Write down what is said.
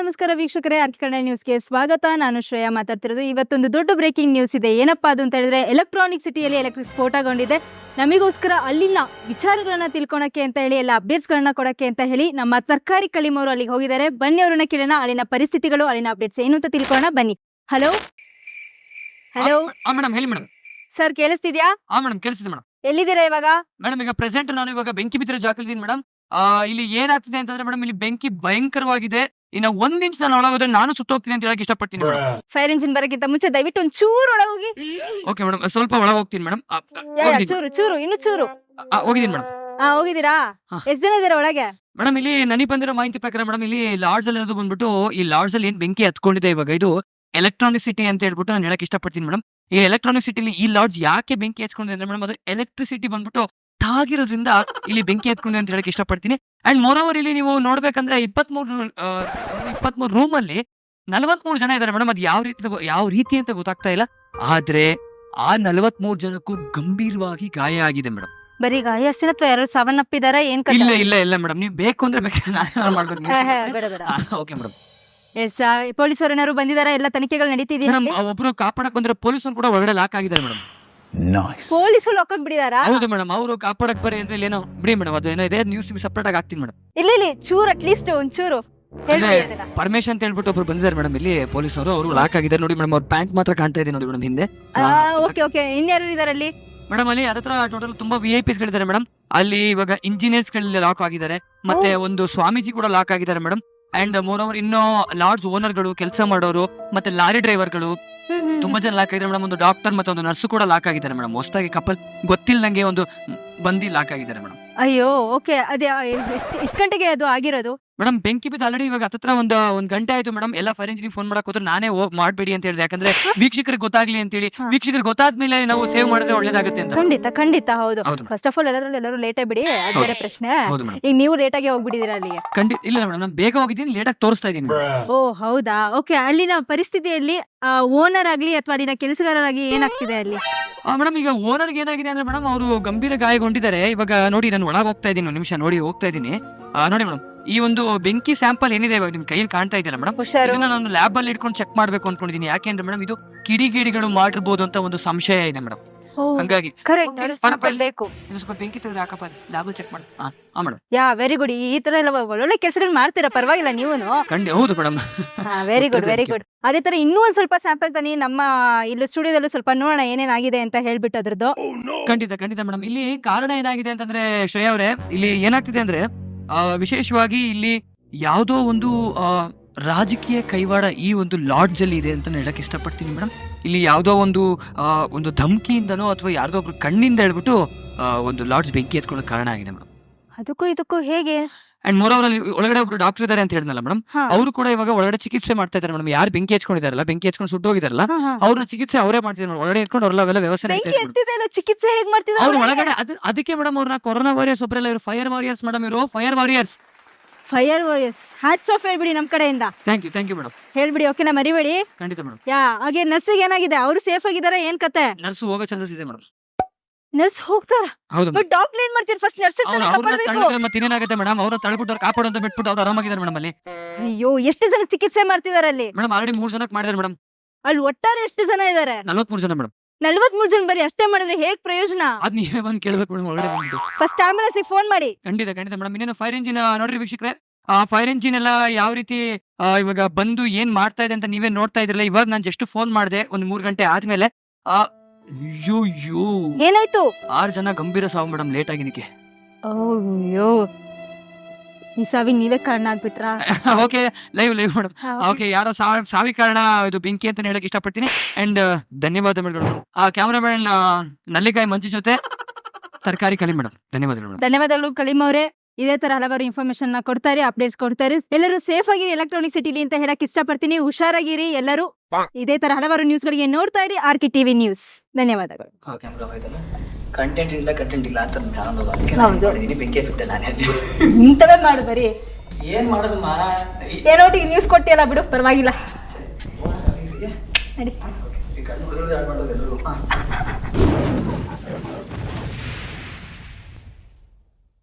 ನಮಸ್ಕಾರ ವೀಕ್ಷಕರೇ, ಆರ್ಕೆ ಕನ್ನಡ ನ್ಯೂಸ್ಗೆ ಸ್ವಾಗತ. ನಾನು ಶ್ರೇಯಾ ಮಾತಾಡ್ತಿರೋದು. ಇವತ್ತೊಂದು ದೊಡ್ಡ ಬ್ರೇಕಿಂಗ್ ನ್ಯೂಸ್ ಇದೆ. ಏನಪ್ಪಾ ಅದು ಅಂತ ಹೇಳಿದ್ರೆ, ಎಲೆಕ್ಟ್ರಾನಿಕ್ ಸಿಟಿಯಲ್ಲಿ ಎಲೆಕ್ಟ್ರಿಕ್ ಸ್ಫೋಟಗೊಂಡಿದೆ. ನಮಗೋಸ್ಕರ ಅಲ್ಲಿನ ವಿಚಾರಗಳನ್ನ ತಿಳ್ಕೊಳಕ್ಕೆ ಅಂತ ಹೇಳಿ, ಎಲ್ಲ ಅಪ್ಡೇಟ್ಸ್ಗಳನ್ನ ಕೊಡಕ್ಕೆ ಅಂತ ಹೇಳಿ ನಮ್ಮ ತರಕಾರಿ ಕಳಿಮವರು ಅಲ್ಲಿಗೆ ಹೋಗಿದ್ದಾರೆ. ಬನ್ನಿ ಅವ್ರನ್ನ ಕೇಳೋಣ, ಅಲ್ಲಿನ ಪರಿಸ್ಥಿತಿಗಳು, ಅಲ್ಲಿನ ಅಪ್ಡೇಟ್ಸ್ ಏನು ಅಂತ ತಿಳ್ಕೊಳ್ಳೋಣ. ಬನ್ನಿ. ಹಲೋ ಹಲೋ ಮೇಡಮ್, ಹೇಳಿ ಮೇಡಮ್. ಸರ್, ಕೇಳಿಸ್ತಿದ್ಯಾ? ಮೇಡಮ್ ಕೇಳಿಸ್ತಿದೆ ಮೇಡಮ್. ಎಲ್ಲಿದ್ದೀರಾ ಇವಾಗ? ಮೇಡಮ್, ಈಗ ಪ್ರೆಸೆಂಟ್ ನಾನು ಇವಾಗ ಬೆಂಕಿ ಬಿದ್ದಿರೋ ಜಾಗದಲ್ಲಿದ್ದೀನಿ ಮೇಡಮ್. ಇಲ್ಲಿ ಏನಾಗ್ತಿದೆ ಅಂತಂದ್ರೆ ಮೇಡಮ್, ಇಲ್ಲಿ ಬೆಂಕಿ ಭಯಂಕರವಾಗಿದೆ. ಇನ್ನ ಒಂದ್ ಇಂಚ್ ನಾನು ಒಳಗೋದ್ರೆ ನಾನು ಸುಟ್ಟೋಗ್ತೀನಿ ಅಂತ ಹೇಳಕ್ ಇಷ್ಟಪಡ್ತೀನಿ ಮೇಡಮ್. ಫೈರ್ ಇಂಜಿನ್ ಬರಕ್ಕಿಂತ ಮುಂಚೆ ದಯವಿಟ್ಟು ಒಂದ್ ಚೂರು ಒಳಗೆ ಹೋಗಿ. ಓಕೆ ಮೇಡಮ್, ಸ್ವಲ್ಪ ಒಳಗೆ ಹೋಗ್ತೀನಿ ಮೇಡಮ್. ಚೂರು ಚೂರು ಇನ್ನು ಚೂರು. ಹೋಗಿದ್ದೀನಿ ಮೇಡಮ್. ಹೋಗಿದ್ದೀರಾ? ಎಷ್ಟ್ ಜನ ಇದ್ದೀರಾ ಒಳಗೆ? ಮೇಡಮ್, ಇಲ್ಲಿ ನನಗೆ ಬಂದಿರೋ ಮಾಹಿತಿ ಪ್ರಕಾರ ಮೇಡಮ್, ಇಲ್ಲಿ ಲಾಡ್ಜ್ ಅಲ್ಲಿ ಇರೋದು ಬಂದ್ಬಿಟ್ಟು, ಈ ಲಾಡ್ಜ್ ಅಲ್ಲಿ ಏನ್ ಬೆಂಕಿ ಹತ್ಕೊಂಡಿದೆ ಇವಾಗ, ಇದು ಎಲೆಕ್ಟ್ರಾನಿಕ್ ಸಿಟಿ ಅಂತ ಹೇಳ್ಬಿಟ್ಟು ನಾನು ಹೇಳಕ್ ಇಷ್ಟಪಡ್ತೀನಿ ಮೇಡಮ್. ಈ ಎಲೆಕ್ಟ್ರಾನಿಕ್ ಸಿಟಿಲಿ ಈ ಲಾಡ್ಜ್ ಯಾಕೆ ಬೆಂಕಿ ಹಚ್ಕೊಂಡಿದೆ ಅಂದ್ರೆ ಮೇಡಮ್, ಅದು ಎಲೆಕ್ಟ್ರಿಸಿಟಿ ಬಂದ್ಬಿಟ್ಟು ತಾಗಿರೋದ್ರಿಂದ ಇಲ್ಲಿ ಬೆಂಕಿ ಹತ್ಕೊಂಡಿದೆ ಅಂತ ಹೇಳಕ್ ಇಷ್ಟಪಡ್ತೀನಿ. ಅಂಡ್ ಮೋರ್ ಓವರ್, ಇಲ್ಲಿ ನೀವು ನೋಡ್ಬೇಕಂದ್ರೆ 23 ರೂಮ್ ಅಲ್ಲಿ 43 ಜನ ಇದಾರೆ ಮೇಡಮ್. ಅದು ಯಾವ ರೀತಿ ಅಂತ ಗೊತ್ತಾಗ್ತಾ ಇಲ್ಲ. ಆದ್ರೆ ಆ 43 ಜನಕ್ಕೂ ಗಂಭೀರವಾಗಿ ಗಾಯ ಆಗಿದೆ ಮೇಡಮ್. ಬರೀ ಗಾಯ ಅಷ್ಟೇ ಅಥವಾ ಯಾರು ಸಾವನ್ನಪ್ಪಿದಾರ? ಏನ್ ಕಥೆ? ಇಲ್ಲ ಮೇಡಮ್, ನೀವು ಬೇಕು ಅಂದ್ರೆ ಮಾಡ್ಬೇಕು. Okay madam. ಎಸ್, ಪೊಲೀಸರು ಏನಾದ್ರು ಬಂದಿದಾರ? ಎಲ್ಲ ತನಿಖೆಗಳು ನಡೀತಿದೆಯಾ? ಮೇಡಮ್, ಒಬ್ರು ಕಾಪಾಡಕ್ ಬಂದ್ರೆ ಪೊಲೀಸರು ಕೂಡ ಒಳಗಡೆ ಲಾಕ್ ಆಗಿದ್ದಾರೆ ಮೇಡಮ್. ಪೊಲೀಸರು ಲಾಕ್ ಬಿಡಿದಾರಾ? ಹೌದು ಮೇಡಮ್, ಅವರು ಕಾಪಾಡಕ್ ಬರೀ ಅಂದ್ರೆ ಏನೋ ಬಿಡಿ ಮೇಡಮ್, ಅದು ಏನೋ ಇದೆ ನ್ಯೂಸ್ ಸಪರೇಟ್ ಆಗಿ ಹಾಕ್ತೀನಿ ಮೇಡಮ್. ಇಲ್ಲಿ ಚೂರ್ ಅಟ್ಲೀಸ್ಟ್ ಒಂಚೂರು ಪರ್ಮಿಷನ್ ಅಂತ ಹೇಳ್ಬಿಟ್ಟು ಒಬ್ರು ಬಂದಿದ್ದಾರೆ ಮೇಡಮ್ ಇಲ್ಲಿ ಪೊಲೀಸರು. ಅವರು ಲಾಕ್ ಆಗಿದ್ದಾರೆ ನೋಡಿ ಮೇಡಮ್. ಅವ್ರ ಪ್ಯಾಂಟ್ ಮಾತ್ರ ಕಾಣ್ತಾ ಇದೆ ನೋಡಿ ಮೇಡಮ್ ಹಿಂದೆ. ಓಕೆ, ಇನ್ಯಾರು ಇದಾರೆ ಅಲ್ಲಿ? ಮೇಡಮ್, ಅಲ್ಲಿ ಅದತ್ರ ಟೋಟಲ್ ತುಂಬಾ VIPs ಗಳಿದ್ದಾರೆ ಮೇಡಮ್. ಅಲ್ಲಿ ಇವಾಗ ಇಂಜಿನಿಯರ್ಸ್ ಗಳಲ್ಲಿ ಲಾಕ್ ಆಗಿದ್ದಾರೆ, ಮತ್ತೆ ಒಂದು ಸ್ವಾಮೀಜಿ ಕೂಡ ಲಾಕ್ ಆಗಿದ್ದಾರೆ ಮೇಡಮ್. ಅಂಡ್ ಮೋರ್ ಓವರ್, ಇನ್ನು ಲಾಡ್ಜ್ ಓನರ್ ಗಳು, ಕೆಲಸ ಮಾಡೋರು, ಮತ್ತೆ ಲಾರಿ ಡ್ರೈವರ್ ಗಳು ತುಂಬಾ ಜನ ಲಾಕ್ ಆಗಿದ್ದಾರೆ ಮೇಡಮ್. ಒಂದು ಡಾಕ್ಟರ್ ಮತ್ತೆ ಒಂದು ನರ್ಸ್ ಕೂಡ ಲಾಕ್ ಆಗಿದ್ದಾರೆ ಮೇಡಮ್. ಹೊಸದಾಗಿ ಕಪಲ್ ಗೊತ್ತಿಲ್ಲದಂಗೆ ಒಂದು ಬಂದಿ ಲಾಕ್ ಆಗಿದ್ದಾರೆ ಮೇಡಮ್. ಅಯ್ಯೋ, ಓಕೆ. ಅದೇ ಎಷ್ಟು ಗಂಟೆಗೆ ಅದು ಆಗಿರೋದು ಮೇಡಮ್? ಬೆಂಕಿ ಬಿದ್ದು ಆಲ್ರೆಡಿ ಇವಾಗ ಹತ್ರ ಒಂದ್ ಗಂಟೆ ಆಯ್ತು ಮೇಡಮ್. ಎಲ್ಲ ಫೈರ್ ಇಂಜಿನ್ ಫೋನ್ ಮಾಡಕ್ ಹೋದ್ರೆ ನಾನೇ ಮಾಡ್ಬೇಡಿ ಅಂತ ಹೇಳಿದೆ, ಯಾಕಂದ್ರೆ ವೀಕ್ಷಕರಿಗೆ ಗೊತ್ತಾಗ್ಲಿ ಅಂತ ಹೇಳಿ. ವೀಕ್ಷಕರಿಗೆ ಗೊತ್ತಾದ್ಮೇಲೆ ನಾವು ಸೇವ್ ಮಾಡಿದ್ರೆ ಒಳ್ಳೇದಾಗುತ್ತೆ ಅಂತ. ಖಂಡಿತ ಹೌದು. ಫಸ್ಟ್ ಆಫ್ ಆಲ್ ಎಲ್ಲರೂ ಲೇಟ್ ಬಿಡಿ, ಅದು ಬೇರೆ ಪ್ರಶ್ನೆ. ಈಗ ನೀವು ಲೇಟ್ ಆಗಿ ಹೋಗ್ಬಿಟ್ಟಿದ್ದೀರಾ ಅಲ್ಲಿಗೆ? ಇಲ್ಲ ಮೇಡಮ್, ನಾನು ಬೇಗ ಹೋಗಿದ್ದೀನಿ, ಲೇಟ್ ಆಗಿ ತೋರಿಸ್ತಾ ಇದ್ದೀನಿ. ಓ ಹೌದಾ? ಓಕೆ. ಅಲ್ಲಿನ ಪರಿಸ್ಥಿತಿಯಲ್ಲಿ ಓನರ್ ಆಗ್ಲಿ ಅಥವಾ ಅಲ್ಲಿನ ಕೆಲಸಗಾರರಾಗಿ ಏನಾಗ್ತಿದೆ ಅಲ್ಲಿ? ಮೇಡಮ್, ಈಗ ಓನರ್ಗೆ ಏನಾಗಿದೆ ಅಂದ್ರೆ ಮೇಡಮ್, ಅವರು ಗಂಭೀರ ಗಾಯಗೊಂಡಿದ್ದಾರೆ. ಇವಾಗ ನೋಡಿ, ನಾನು ಒಳಗೆ ಹೋಗ್ತಾ ಇದ್ದೀನಿ, ಒಂದು ನಿಮಿಷ ನೋಡಿ ಹೋಗ್ತಾ ಇದ್ದೀನಿ. ನೋಡಿ ಮೇಡಮ್, ಈ ಒಂದು ಬೆಂಕಿ ಸ್ಯಾಂಪಲ್ ಏನಿದೆ ಇವಾಗ ನಿಮ್ ಕೈಯಲ್ಲಿ ಕಾಣ್ತಾ ಇದೆಯಲ್ಲ ಮೇಡಮ್, ಇದನ್ನ ನಾನು ಲ್ಯಾಬ್ ಅಲ್ಲಿ ಇಟ್ಕೊಂಡು ಚೆಕ್ ಮಾಡ್ಬೇಕು ಅನ್ಕೊಂಡಿದ್ದೀನಿ. ಯಾಕೆಂದ್ರೆ ಮೇಡಮ್, ಇದು ಕಿಡಿಗೇಡಿಗಳು ಮಾಡಿರ್ಬೋದು ಅಂತ ಒಂದು ಸಂಶಯ ಇದೆ ಮೇಡಮ್. ಹಂಗಾಗಿ ಸ್ವಲ್ಪ ಬೆಂಕಿ ತೆಗೆದು ಹಾಕಪ್ಪ, ಲ್ಯಾಬ್ ಚೆಕ್ ಮಾಡಿ. Madam, very good. ಈ ತರ ಎಲ್ಲ ಒಳ್ಳೊಳ್ಳೆ ಕೆಲಸಗಳು ಮಾಡ್ತೀರಾ, ಪರವಾಗಿಲ್ಲ ನೀವು. ಹೌದು ಮೇಡಮ್. Very good. ಅದೇ ತರ ಇನ್ನೂ ಒಂದ್ ಸ್ವಲ್ಪ ಸ್ಯಾಂಪಲ್ ತನಿ ನಮ್ಮ ಇಲ್ಲಿ ಸ್ಟುಡಿಯೋದಲ್ಲೂ ಸ್ವಲ್ಪ ನೋಡೋಣ ಏನೇನಾಗಿದೆ ಅಂತ ಹೇಳ್ಬಿಟ್ಟು ಅದ್ರದ್ದು. ಖಂಡಿತ ಮೇಡಮ್. ಇಲ್ಲಿ ಕಾರಣ ಏನಾಗಿದೆ ಅಂತಂದ್ರೆ ಶ್ರೇಯ ಅವರೇ, ಇಲ್ಲಿ ಏನಾಗ್ತಿದೆ ಅಂದ್ರೆ ವಿಶೇಷವಾಗಿ ಇಲ್ಲಿ ಯಾವುದೋ ಒಂದು ರಾಜಕೀಯ ಕೈವಾಡ ಈ ಒಂದು ಲಾಡ್ಜ್ ಅಲ್ಲಿ ಇದೆ ಅಂತ ಹೇಳಕ್ ಇಷ್ಟಪಡ್ತೀನಿ ಮೇಡಮ್. ಇಲ್ಲಿ ಯಾವುದೋ ಒಂದು ಧಮ್ಕಿಯಿಂದನೋ ಅಥವಾ ಯಾರ್ದೋ ಒಬ್ರು ಕಣ್ಣಿಂದ ಹೇಳ್ಬಿಟ್ಟು ಒಂದು ಲಾಡ್ಜ್ ಬೆಂಕಿ ಎತ್ಕೊಳ್ಳೋಕೆ ಕಾರಣ ಆಗಿದೆ ಮೇಡಮ್. ಅದಕ್ಕೂ ಹೇಗೆ? ಅಂಡ್ ಮೋರ್ ಓವರ್, ಒಳಗಡೆ ಒಬ್ರು ಡಾಕ್ಟರ್ ಇದಾರೆ ಅಂತ ಹೇಳಿದ್ನಲ್ಲ ಮೇಡಮ್, ಅವರು ಕೂಡ ಇವಾಗ ಒಳಗಡೆ ಚಿಕಿತ್ಸೆ ಮಾಡ್ತಾ ಇದಾರೆ ಮೇಡಮ್. ಯಾರು ಬೆಂಕಿ ಹಚ್ಕೊಂಡಿದಾರಲ್ಲ, ಬೆಂಕಿ ಹಚ್ಕೊಂಡು ಸುಟ್ಟೋಗಿದಾರಲ್ಲ, ಅವ್ರನ್ನ ಚಿಕಿತ್ಸೆ ಅವರೇ ಮಾಡ್ತಿದ್ದಾರೆ. ಒಳಗಡೆ ಎತ್ಕೊಂಡು ಅವ್ರೆಲ್ಲ ವ್ಯವಸ್ಥೆ ಚಿಕಿತ್ಸೆ ಹೇಗೆ ಮಾಡ್ತಿದ್ದಾರೆ ಅವ್ರು ಒಳಗಡೆ. ಅದಕ್ಕೆ ಮೇಡಮ್, ಅವ್ರನ್ನ ಕೊರೋನಾ ವಾರಿಯರ್ಸ್ ಒಬ್ಬರೆಲ್ಲ, ಇವರು ಫೈರ್ ವಾರಿಯರ್ಸ್ ಮೇಡಮ್. ಇವರು ಫೈರ್ ವಾರಿಯರ್ಸ್. ಹ್ಯಾಟ್ಸ್ ಆಫ್ ಹೇಳ್ಬಿಡಿ ನಮ್ಮ ಕಡೆಯಿಂದ. Thank you madam. ಹೇಳ್ಬಿಡಿ, ಓಕೆನಾ? ಮರಿಬೇಡಿ. ಖಂಡಿತ ಮೇಡಮ್. ಹಾಗೆ ನರ್ಸಿಗೆ ಏನಾಗಿದೆ? ಅವರು ಸೇಫ್ ಆಗಿದ್ದಾರೆ? ಏನ್ ಕತೆ? ನರ್ಸ್ ಹೋಗೋ ಚಾನ್ಸಸ್ ಇದೆ ಮೇಡಮ್. ನರ್ಸ್ ಹೋಗ್ತಾರ? ಹೌದು. ಬಟ್ ಡಾಕ್ಟರ್ ಏನ್ ಮಾಡ್ತೀರಿ? ಫಸ್ಟ್ ನರ್ಸ್ ಮತ್ತೆ ಏನಾಗುತ್ತೆ ಮೇಡಮ್, ಅವ್ರ ತಳ್ಬಿಟ್ಟು ಕಾಪಾಡು ಅಂತ ಬಿಟ್ಬಿಟ್ಟು ಅವ್ರು ಆರಾಮಾಗಿದ್ದಾರೆ ಮೇಡಮ್ ಅಲ್ಲಿ. ಅಯ್ಯೋ, ಎಷ್ಟು ಜನ ಚಿಕಿತ್ಸೆ ಮಾಡ್ತಿದಾರೆ ಅಲ್ಲಿ? ಮೇಡಮ್, ಆಲ್ರೆಡಿ 3 ಜನಕ್ಕೆ ಮಾಡಿದಾರೆ ಮೇಡಮ್. ಅಲ್ಲಿ ಒಟ್ಟಾರೆ ಎಷ್ಟು ಜನ ಇದಾರೆ? 43 ಜನ ಮೇಡಮ್. 43 ಜನ ಬರೀ ಅಷ್ಟೇ ಮಾಡಿದ್ರೆ ಹೇಗ್ ಪ್ರಯೋಜನ? ಅದ್ ನೀವೇ ಬಂದು ಕೇಳ್ಬೇಕು ಮೇಡಮ್, ಒಳಗಡೆ ಬಂದು. ಫಸ್ಟ್ ಆಂಬುಲೆನ್ಸ್ ಫೋನ್ ಮಾಡಿ. ಖಂಡಿತ ಮೇಡಮ್. ಇನ್ನೇನು ಫೈರ್ ಇಂಜಿನ್ ನೋಡ್ರಿ ವೀಕ್ಷಕರೇ, ಫೈರ್ ಇಂಜಿನ್ ಎಲ್ಲ ಯಾವ ರೀತಿ ಇವಾಗ ಬಂದು ಏನ್ ಮಾಡ್ತಾ ಇದೆ ಅಂತ ನೀವೇ ನೋಡ್ತಾ ಇದ್ರಲ್ಲ. ಇವಾಗ ನಾನು ಜಸ್ಟ್ ಫೋನ್ ಮಾಡಿದೆ, ಒಂದು 3 ಗಂಟೆ ಆದ್ಮೇಲೆ. ಏನಾಯ್ತು? 6 ಜನ ಗಂಭೀರ ಸಾವು ಮೇಡಮ್, ಲೇಟ್ ಆಗಿದ್ದಕ್ಕೆ. ಅಯ್ಯೋ, ಈ ಸಾವಿಗೆ ನೀವೇ ಕಾರಣ ಆಗ್ಬಿಟ್ರಾ? Okay, live madam. ಓಕೆ, ಯಾರೋ ಸಾವಿ ಕಾರಣ ಇದು ಬೆಂಕಿ ಅಂತ ಹೇಳಕ್ ಇಷ್ಟಪಡ್ತೀನಿ. ಅಂಡ್ ಧನ್ಯವಾದ ಮೇಡಮ್. ಕ್ಯಾಮ್ರಾಮನ್ ನಲ್ಲಿಕಾಯಿ ಮಂಜು ಜೊತೆ ತರಕಾರಿ ಕಲಿ ಮೇಡಮ್. ಧನ್ಯವಾದಗಳು ಕಲೀಮ್ ಅವರೇ. ಇದೇ ತರ ಹಲವಾರು ಇನ್ಫಾರ್ಮೇಶನ್ ಕೊಡ್ತಾರೆ, ಅಪ್ಡೇಟ್ಸ್ ಕೊಡ್ತಾರೆ. ಎಲ್ಲರೂ ಸೇಫ್ ಆಗಿರಿ ಎಲೆಕ್ಟ್ರಾನಿಕ್ ಸಿಟಿಲಿ ಅಂತ ಹೇಳಕ್ ಇಷ್ಟಪಡ್ತೀನಿ. ಹುಷಾರಾಗಿರಿ ಎಲ್ಲರೂ. ಇದೇ ತರ ಹಲವಾರು ನ್ಯೂಸ್ ಗಳಿಗೆ ನೋಡ್ತಾ ಇರಿ ಆರ್ಕೆ ಟಿವಿ ನ್ಯೂಸ್. ಧನ್ಯವಾದಗಳು. ಕಂಟೆಂಟ್ ಇಲ್ಲ ಅಂತ ಬೆಂಕಿ ಸುಟ್ಟೆ ನಾನೇ. ಇಂಥವೇ ಮಾಡು, ಬರೀ ಏನ್ ಮಾಡೋದು ಏನೋ ನ್ಯೂಸ್ ಕೊಟ್ಟಿಯಲ್ಲ ಬಿಡು, ಪರವಾಗಿಲ್ಲ. ನಡಿ.